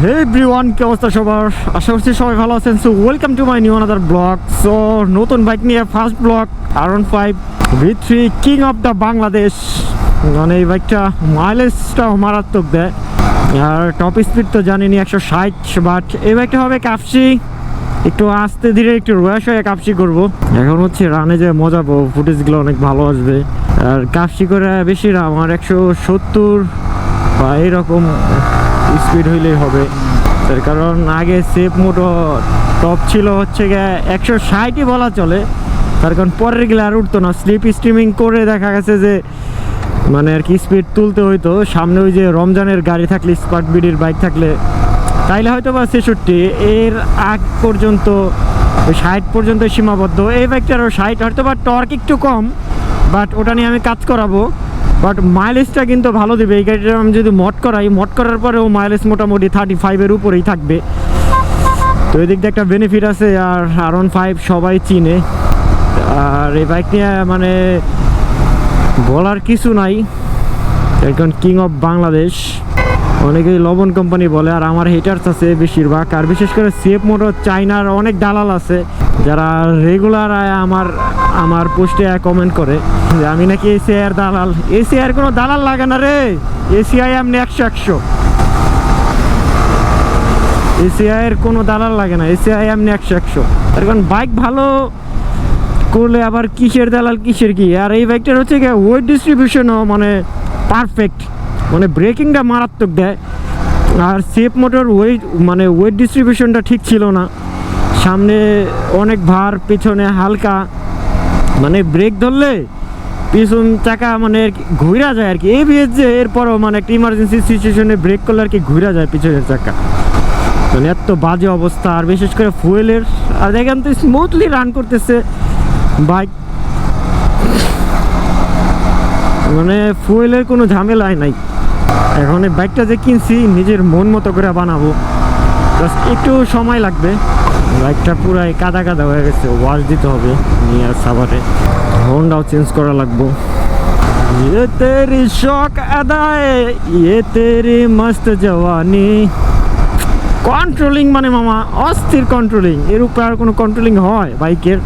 হে everyone, কি অবস্থা সবার? আশা করছি সবাই ভালো আছেন। So welcome to my new another blog. So নতুন বাইক নিয়ে first blog R15 V3 king of the Bangladesh. মানে এই বাইকটা মাইলেজটাও মারাত্মক দেয়, আর টপ স্পিড তো জানিনি 160, বাট এই বাইকটা হবে কাপসি। একটু আস্তে ধীরে একটু রয়াস হয়ে কাপসি করবো। এখন হচ্ছে রানে যে মজা পাবো, ফুটেজগুলো অনেক ভালো আসবে। আর কাপসি করে বেশি না, আমার 170 বা এইরকম স্পিড হইলেই হবে। তার কারণ আগে সেফ মোটো টপ ছিল হচ্ছে গিয়ে 160ই বলা চলে। তার কারণ পরের গেলে আর উঠতো না, স্লিপ স্ট্রিমিং করে দেখা গেছে যে মানে আর কি স্পিড তুলতে হইতো। সামনে ওই যে রমজানের গাড়ি থাকলে, স্পার্ট বিডির বাইক থাকলে তাইলে হয়তো বা 66, এর আগ পর্যন্ত 60 পর্যন্ত সীমাবদ্ধ। এই বাইকটারও 60, হয়তো বা টর্ক একটু কম, বাট ওটা নিয়ে আমি কাজ করাবো। বাট মাইলেজটা কিন্তু ভালো দেবে এই গাড়িটা। আমি যদি মড করাই, মড করার পরেও মাইলেজ মোটামুটি 35-এর উপরেই থাকবে। তো এই দিক দিয়ে একটা বেনিফিট আছে। আর R15 সবাই চিনে, আর এই বাইক নিয়ে মানে বলার কিছু নাই, এখন কিং অফ বাংলাদেশ। অনেকেই লবণ কোম্পানি বলে, আর আমার হেটার্স আছে বেশিরভাগ। আর বিশেষ করে সিএফ মোটর চাইনার অনেক দালাল আছে যারা রেগুলার আমার পোস্টে কমেন্ট করে যে আমি নাকি এসিআইয়ের দালাল। এসিআইয়ের কোনো দালাল লাগে না রে, এসিআই এমনি 100-100। এসিআইয়ের কোনো দালাল লাগে না, এসিআই এমনি 100-100। তার কারণ বাইক ভালো করলে আবার কিসের দালাল কিসের কি। আর এই বাইকটার হচ্ছে গিয়ে ওয়েট ডিস্ট্রিবিউশনও মানে পারফেক্ট, মানে ব্রেকিংটা মারাত্মক দেয়। আর সেফ মোটর ওয়েট ডিস্ট্রিবিউশনটা ঠিক ছিল না, সামনে অনেক ভার, পিছনে হালকা, মানে ব্রেক ধরলে পিছন চাকা মানে ঘুরা যায় আর কি। এবিএস যে এরপরও মানে একটা ইমার্জেন্সি সিচুয়েশনে ব্রেক করলে আর কি ঘুরা যায় পিছনের চাকা, মানে এত বাজে অবস্থা। আর বিশেষ করে ফুয়েলের, আর দেখেন তো স্মুথলি রান করতেছে বাইক, মানে ফুয়েলের কোনো ঝামেলাই নাই। এখন এই বাইকটা যে কিনছি নিজের মন মতো করে বানাবো, জাস্ট একটু সময় লাগবে। বাইকটা পুরাই কাদা কাদা হয়ে গেছে, ওয়াশ দিতে হবে নিয়ে আর সাবারে। হর্নটাও চেঞ্জ করা লাগবো। ये तेरी शौक अदाए ये तेरी मस्त जवानी। কন্ট্রোলিং মানে মামা অস্থির কন্ট্রোলিং, এর উপর আর কোনো কন্ট্রোলিং হয় বাইকের?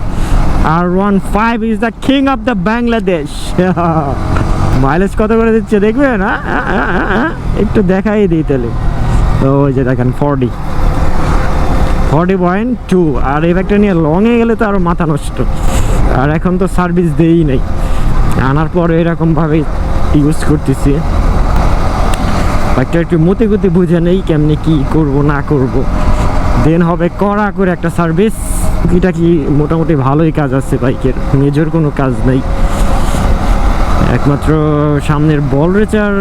R15 is the king of the Bangladesh. Mileage কত করে দিচ্ছে দেখবে না? একটু দেখাই দিই তাহলে। ওই যে দেখেন 40.2। আর এই ব্যাগটা নিয়ে লংয়ে গেলে তো আরও মাথা নষ্ট। আর এখন তো সার্ভিস দেই নাই, আনার পর এরকমভাবে ইউজ করতেছি। বাইকটা একটু মতে গতি বুঝে নেই কেমনি কি করব না করব, দেন হবে কড়া করে একটা সার্ভিস। এটা কি মোটামুটি ভালোই কাজ আছে বাইকের, মেজর কোনো কাজ নেই। একমাত্র সামনের বল রেচার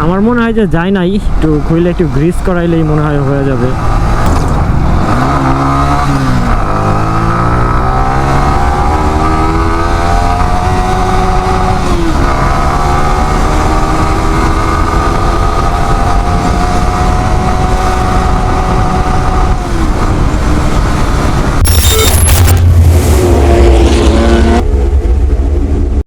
আমার মনে হয় যে যায় নাই, একটু খুইলে একটু গ্রিস করাইলেই মনে হয় হয়ে যাবে।